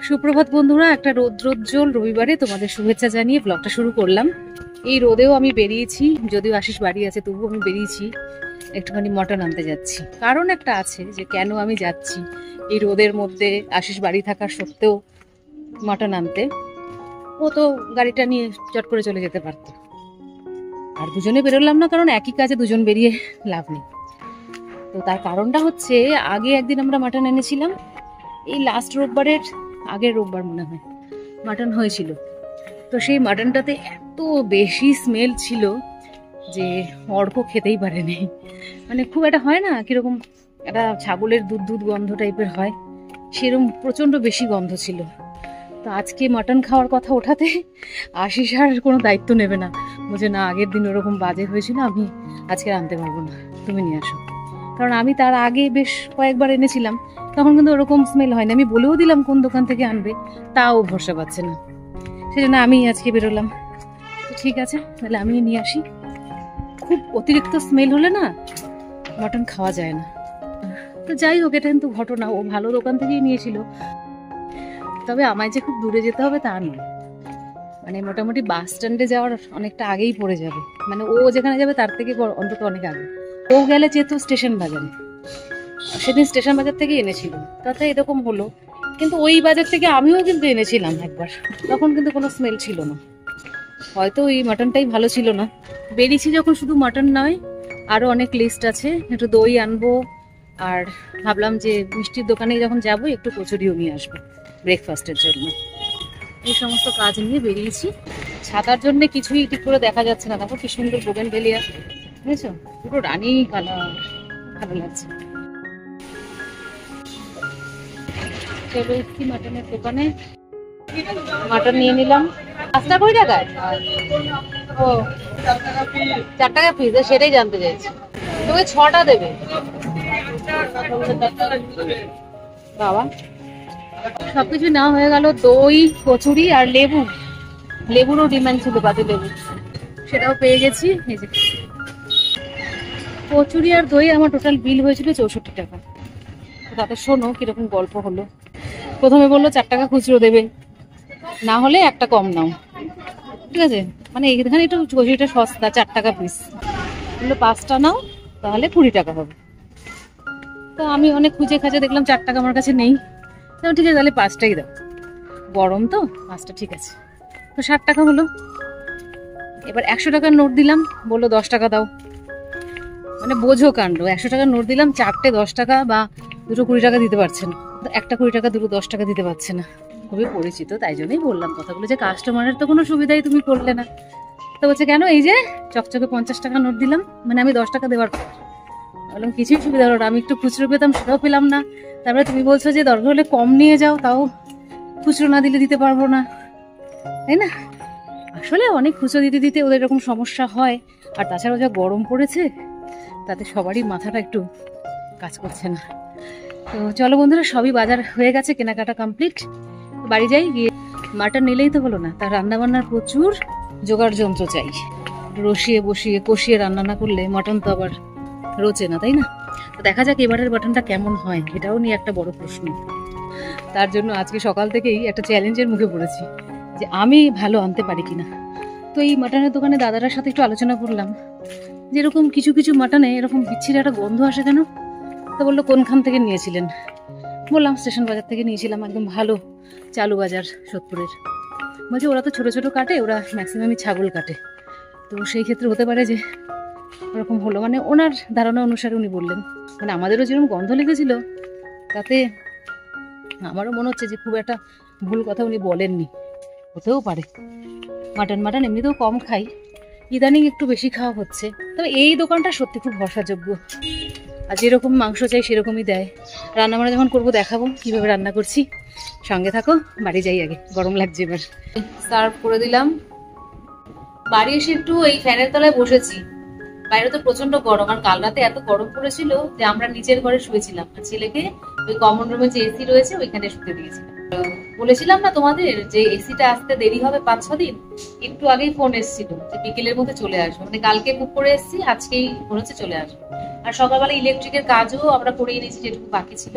সুপ্রভাত বন্ধুরা, একটা রৌদ্রোজ্জ্বল রবিবারে তোমাদের শুভেচ্ছা জানিয়ে ব্লগটা শুরু করলাম। এই রোদেও আমি বেরিয়েছি, যদিও আশিস বাড়ি আছে তবুও আমি বেরিয়েছি, একটুখানি মটন আনতে যাচ্ছি। কারণ একটা আছে যে কেন আমি যাচ্ছি এই রোদের মধ্যে, আশিস বাড়ি থাকার সত্ত্বেও মটন আনতে। ও তো গাড়িটা নিয়ে চট করে চলে যেতে পারতো, আর দুজনে বেরোলাম না, কারণ একই কাজে দুজন বেরিয়ে লাভ নেই। তো তার কারণটা হচ্ছে, আগে একদিন আমরা মাটন এনেছিলাম, এই লাস্ট রোববারের আগের রোববার মনে হয় মাটন হয়েছিল। তো সেই মাটনটাতে এত বেশি স্মেল ছিল যে অর্ক খেতেই পারেনি। মানে খুব একটা হয় না, কিরকম একটা ছাগলের দুধ দুধ গন্ধ টাইপের হয়, সেরকম প্রচণ্ড বেশি গন্ধ ছিল। তো আজকে মাটন খাওয়ার কথা ওঠাতে আশিস আর কোনো দায়িত্ব নেবে না, বলছে না আগের দিন ওরকম বাজে হয়েছিল, আমি আজকে আনতে পারবো না, তুমি নিয়ে আসো। কারণ আমি তার আগে বেশ কয়েকবার এনেছিলাম, তখন কিন্তু ওরকম স্মেল হয়নি। আমি বলেও দিলাম কোন দোকান থেকে আনবে, তাও ভরসা পাচ্ছে না। সেজন্য আমি আজকে বেরোলাম। তো ঠিক আছে, তাহলে আমি নিয়ে আসি। খুব অতিরিক্ত স্মেল হলে না মটন খাওয়া যায় না। তো যাই হোক, এটা কিন্তু ঘটনা, ও ভালো দোকান থেকেই নিয়েছিল। তবে আমায় যে খুব দূরে যেতে হবে তা নয়, মানে মোটামুটি বাস স্ট্যান্ডে যাওয়ার অনেকটা আগেই পড়ে যাবে। মানে ও যেখানে যাবে তার থেকে অন্তত অনেক আগে। ও গেলে যেহেতু স্টেশন বাজারে, সেদিন স্টেশন বাজার থেকে এনেছিল, তাতে এরকম হলো। কিন্তু ওই বাজার থেকে আমিও কিন্তু এনেছিলাম একবার, তখন কিন্তু কোনো স্মেল ছিল না। হয়তো ওই মাটনটাই ভালো ছিল না। বেরিয়েছি যখন শুধু মাটন নয়, আরও অনেক লিস্ট আছে। একটু দই আনবো, আর ভাবলাম যে মিষ্টির দোকানে যখন যাবো একটু কচুরিও নিয়ে আসবো ব্রেকফাস্টের জন্য। এই সমস্ত কাজ নিয়ে বেরিয়েছি। ছাতার জন্য কিছুই ঠিক করে দেখা যাচ্ছে না। দেখো কি সুন্দর বোগেনভেলিয়া, বুঝেছো, পুরো রানী কালার, ভালো লাগছে। চলো এসছি মাটনের দোকানে, মাটন নিয়ে নিলাম। 5 টাকা করে টাকায়, ও 4 টাকা পিস, সেটাই জানতে চাইছি। তুমি 6টা দেবে বাবা। সবকিছু না হয়ে গেল, দই, কচুরি আর লেবু। লেবুরও ডিমান্ড ছিল, পাতি লেবু, সেটাও পেয়ে গেছি। এই যে কচুরি আর দই আমার টোটাল বিল হয়েছিল 64 টাকা। তাতে শোনো কিরকম গল্প হলো। প্রথমে বললো 4 টাকা খুচরো দেবে, না হলে একটা কম নাও, ঠিক আছে। মানে এখানে একটু কচুরিটা সস্তা, 4 টাকা পিস। বললো 5টা নাও, তাহলে 20 টাকা হবে। তো আমি অনেক খুঁজে খাজে দেখলাম 4 টাকা আমার কাছে নেই। তো ঠিক আছে, তাহলে 5টাই দাও, গরম তো 5টা ঠিক আছে। তো 60 টাকা হলো। এবার 100 টাকার নোট দিলাম, বললো 10 টাকা দাও। মানে বোঝো কাণ্ড, 100 টাকার নোট দিলাম, 4টে 10 টাকা বা 2টো 20 টাকা দিতে পারছে না। একটা 20 টাকা, 2টো 10 টাকা দিতে পারছে না। খুবই পরিচিত, তাই জন্যই বললাম কথাগুলো, যে কাস্টমারের তো কোনো সুবিধাই তুমি করলে না। তো বলছে কেন, এই যে চকচকে 50 টাকা নোট দিলাম, মানে আমি 10 টাকা দেওয়ার পর। বললাম কিছুই সুবিধা হলো না, আমি একটু খুচরো পেতাম সেটাও পেলাম না। তারপরে তুমি বলছো যে দরকার হলে কম নিয়ে যাও, তাও খুচরো না দিলে দিতে পারবো না, তাই না? আসলে অনেক খুচরো দিতে দিতে ওদের এরকম সমস্যা হয়। আর তাছাড়াও যা গরম পড়েছে, তাতে সবারই মাথাটা একটু কাজ করছে না। তো চলো বন্ধুরা, সবই বাজার হয়ে গেছে, কেনাকাটা কমপ্লিট। বাড়ি যাই, গিয়ে মাটন নিলেই তো হলো না, তার রান্নাবান্নার প্রচুর জোগাড় যন্ত্র চাই। রসিয়ে বসিয়ে কষিয়ে রান্না না করলে মটন তো আবার রোচে না, তাই না? তো দেখা যাক এবারের মাটনটা কেমন হয়, এটাও নিয়ে একটা বড় প্রশ্ন। তার জন্য আজকে সকাল থেকেই একটা চ্যালেঞ্জের মুখে পড়েছি, যে আমি ভালো আনতে পারি কিনা। তো এই মাটনের দোকানে দাদার সাথে একটু আলোচনা করলাম, যেরকম কিছু কিছু মাটনে এরকম বিচ্ছিরি একটা গন্ধ আসে কেন। তো বললো কোনখান থেকে নিয়েছিলেন। বললাম স্টেশন বাজার থেকে নিয়েছিলাম, একদম ভালো চালু বাজার সোদপুরের। বলছে ওরা তো ছোটো ছোটো কাটে, ওরা ম্যাক্সিমামই ছাগল কাটে, তো সেই ক্ষেত্রে হতে পারে যে ওরকম হলো। মানে ওনার ধারণা অনুসারে উনি বললেন, মানে আমাদেরও যেরকম গন্ধ লেগেছিল, তাতে আমারও মনে হচ্ছে যে খুব একটা ভুল কথা উনি বলেননি, হতেও পারে। মাটন এমনিতেও কম খাই, ইদানিং একটু বেশি খাওয়া হচ্ছে। তবে এই দোকানটা সত্যি খুব ভরসাযোগ্য, আর যেরকম মাংস চাই সেরকমই দেয়। রান্না বান্না যখন করবো দেখাবো কিভাবে রান্না করছি, সঙ্গে থাকো। বাড়ি যাই আগে, গরম লাগছে। এবার সার্ভ করে দিলাম। বাড়ি এসে একটু এই ফ্যানের তলায় বসেছি, বাইরে তো প্রচন্ড গরম। আর কাল রাতে এত গরম পড়েছিল যে আমরা নিচের ঘরে শুয়েছিলাম, আর ছেলেকে ওই কমন রুমে যে এসি রয়েছে ওইখানে শুতে দিয়েছিলাম। বলেছিলাম না তোমাদের যে এসিটা আসতে দেরি হবে 5-6 দিন। একটু আগেই ফোন এসেছিল যে বিকেলের মধ্যে চলে আসবো, মানে কালকে বুক করে এসেছি, আজকেই মনে হচ্ছে চলে আসবো। আর সকালবেলা ইলেকট্রিকের কাজও আমরা করিয়ে নিয়েছি যেটুকু বাকি ছিল,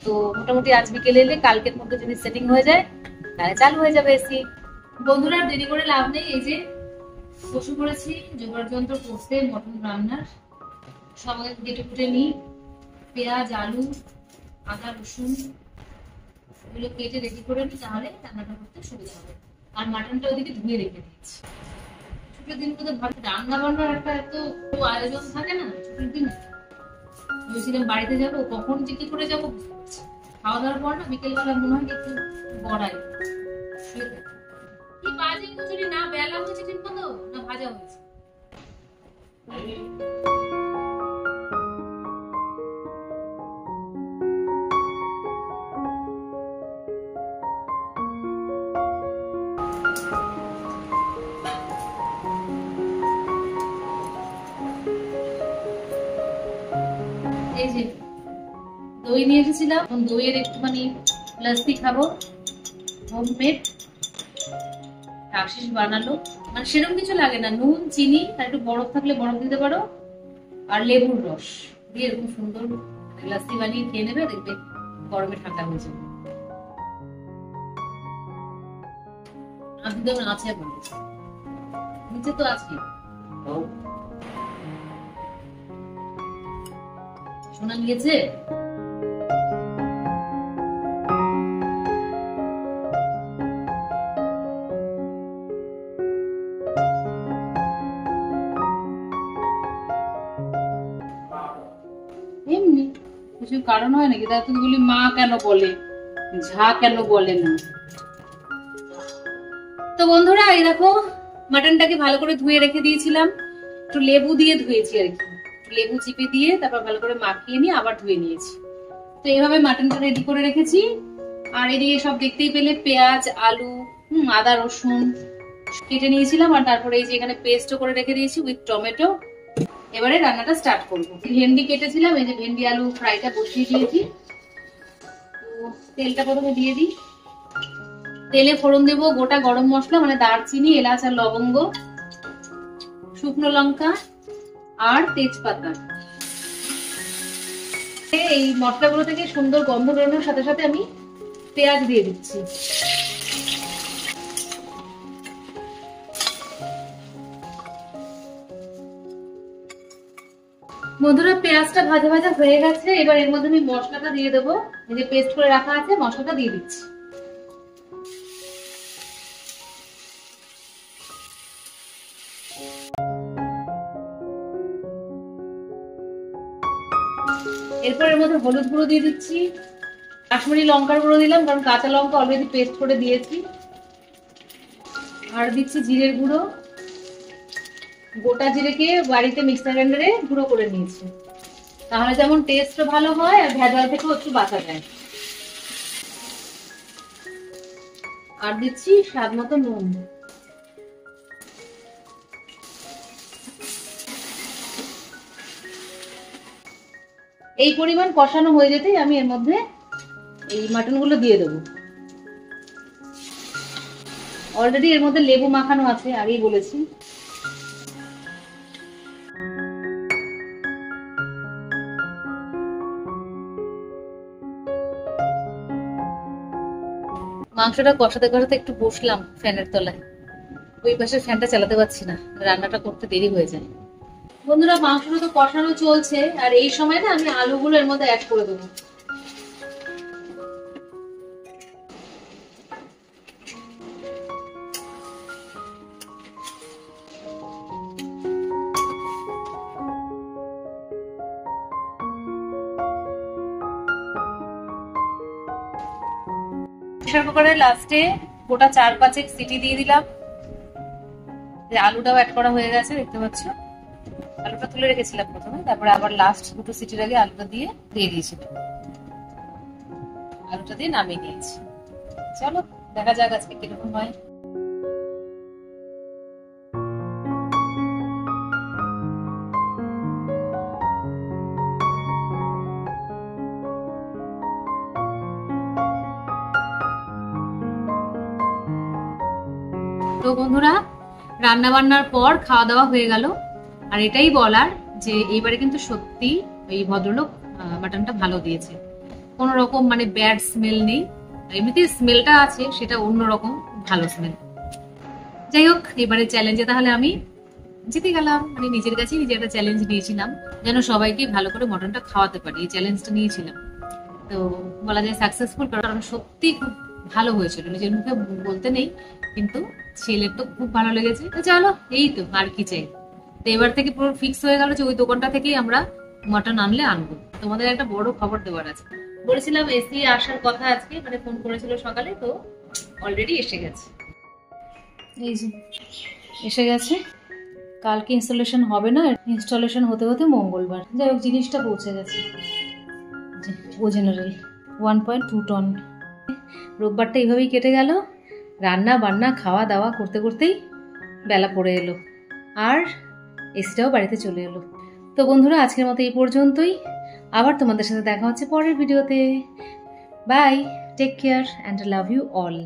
তো মোটামুটি আজ বিকেলে এলে কালকের মধ্যে যদি সেটিং হয়ে যায় তাহলে চালু হয়ে যাবে এসি। বন্ধুরা দেরি করে লাভ নেই, এই যে বসে পড়েছি জোগাড় যন্ত্র করতে মটন রান্নার। সবাই কেটে কুটে নিই, পেঁয়াজ আলু আদা রসুন এগুলো কেটে রেডি করে নিই, তাহলে রান্নাটা করতে সুবিধা হবে। আর মাটনটা ওদিকে ধুয়ে রেখে দিয়েছি। ছুটির দিন মধ্যে ভাবে রান্না বান্নার একটা এত আয়োজন থাকে না ছুটির দিন। ভেবেছিলাম বাড়িতে যাবো, কখন যে কি করে যাবো বুঝতে পারছি। খাওয়া দাওয়ার পর না বিকেলবেলা মনে হয় একটু গড়াই কি বাজে কচুরি, না বেলা হয়েছে ঠিক মতো না ভাজা হয়েছে। এই যে দই নিয়ে এসেছিলাম, দইয়ের একটুখানি লস্যি খাবো, হোমমেড। আশিস বানালো, মানে সেরকম কিছু লাগে না, নুন চিনি আর একটু বরফ থাকলে বরফ দিতে পারো, আর লেবুর রস দিয়ে এরকম সুন্দর লস্যি বানিয়ে খেয়ে নেবে, দেখবে গরমে ঠান্ডা হয়ে যাবে। একদম আছে নিচে তো আছে শোনা গিয়েছে। এমনি কিছু কারণ হয় নাকি? তাই তুমি বলি মা কেন বলে, ঝা কেন বলে না। তো বন্ধুরা এই দেখো মাটনটাকে ভালো করে ধুয়ে রেখে দিয়েছিলাম, একটু লেবু দিয়ে ধুয়েছি আর কি, লেবু চিপে দিয়ে তারপর ভালো করে মাখিয়ে নিয়ে আবার ধুয়ে নিয়েছি। তো এইভাবে মাটনটা রেডি করে রেখেছি। আর এদিকে সব দেখতেই পেলে পেঁয়াজ আলু আদা রসুন কেটে নিয়েছিলাম, আর তারপরে এই যে এখানে পেস্টও করে রেখে দিয়েছি উইথ টমেটো। এবারে রান্নাটা স্টার্ট করবো। ভেন্ডি কেটেছিলাম, এই যে ভেন্ডি আলু ফ্রাইটা বসিয়ে দিয়েছি। তো তেলটা প্রথমে দিয়ে দিই, তেলে ফোড়ন দেবো গোটা গরম মশলা মানে দারচিনি এলাচ আর লবঙ্গ, শুকনো লঙ্কা আর তেজপাতা। এই মশলাগুলো থেকে সুন্দর গন্ধ বেরোনোর সাথে সাথে আমি পেঁয়াজ দিয়ে দিচ্ছি। বন্ধুরা পেঁয়াজটা ভাজা ভাজা হয়ে গেছে, এবার এর মধ্যে আমি মশলাটা দিয়ে দেবো, এই যে পেস্ট করে রাখা আছে মশলাটা দিয়ে দিচ্ছি। এরপর এর মধ্যে হলুদ গুঁড়ো দিয়ে দিচ্ছি, কাশ্মীরি লঙ্কার গুঁড়ো দিলাম কারণ কাঁচা লঙ্কা অলরেডি পেস্ট করে দিয়েছি, আর দিচ্ছি জিরের গুঁড়ো। গোটা জিরেকে বাড়িতে মিক্সার গ্রাইন্ডারে গুঁড়ো করে নিয়েছি, তাহলে যেমন টেস্টও ভালো হয় আর ভেজাল থেকেও একটু বাঁচা যায়। আর দিচ্ছি স্বাদ মতো নুন। এই পরিমাণ কষানো হয়ে যেতেই আমি এর মধ্যে এই মাটনগুলো দিয়ে দেবো। অলরেডি এর মধ্যে লেবু মাখানো আছে, আগেই বলেছি। মাংসটা কষাতে কষাতে একটু বসলাম ফ্যানের তলায়, ওই পাশে ফ্যানটা চালাতে পারছি না, রান্নাটা করতে দেরি হয়ে যায়। বন্ধুরা মাংসটা তো কষানো চলছে, আর এই সময় না আমি আলুগুলো এর মধ্যে অ্যাড করে দেবো। প্রেসার কুকারে লাস্টে গোটা 4-5 সিটি দিয়ে দিলাম। আলুটাও অ্যাড করা হয়ে গেছে দেখতে পাচ্ছ, আলুটা তুলে রেখেছিলাম প্রথমে, তারপরে আবার লাস্ট 2 সিটির আগে আলুটা দিয়ে দিয়েছিলাম, আলুটা দিয়ে নামিয়ে নিয়েছি। চলো দেখা যাক আজকে কিরকম হয়। তো বন্ধুরা রান্না বান্নার পর খাওয়া দাওয়া হয়ে গেল, আর এটাই বলার যে এইবারে কিন্তু সত্যি এই ভদ্রলোক মাটনটা ভালো দিয়েছে। কোনো রকম মানে ব্যাড স্মেল নেই, এমনিতে স্মেলটা আছে সেটা অন্যরকম ভালো স্মেল। যাই হোক, এবারে চ্যালেঞ্জে তাহলে আমি জিতে গেলাম, মানে নিজের কাছেই নিজে একটা চ্যালেঞ্জ নিয়েছিলাম যেন সবাইকে ভালো করে মটনটা খাওয়াতে পারি, এই চ্যালেঞ্জটা নিয়েছিলাম। তো বলা যায় সাকসেসফুল, কারণ সত্যি খুব ভালো হয়েছিল, নিজের মুখে বলতে নেই, কিন্তু ছেলের তো খুব ভালো লেগেছে। তো চলো, এই তো আর কি চাই। তো এবার থেকে পুরো ফিক্স হয়ে গেল যে ওই দোকানটা থেকেই আমরা মটন আনলে আনবো। তোমাদের একটা বড় খবর দেওয়ার আছে, বলেছিলাম এসি আসার কথা আজকে, মানে ফোন করেছিল সকালে, তো অলরেডি এসে গেছে। এই যে এসে গেছে, কালকে ইনস্টলেশন হবে না, ইনস্টলেশন হতে হতে মঙ্গলবার। যাই হোক, জিনিসটা পৌঁছে গেছে। ও জেনারেল 1.2 টন। রোববারটা এইভাবেই কেটে গেল, রান্না বান্না খাওয়া দাওয়া করতে করতেই বেলা পড়ে এলো, আর এসিটাও বাড়িতে চলে এলো। তো বন্ধুরা, আজকের মতো এই পর্যন্তই, আবার তোমাদের সাথে দেখা হচ্ছে পরের ভিডিওতে। Bye, take care and love you all.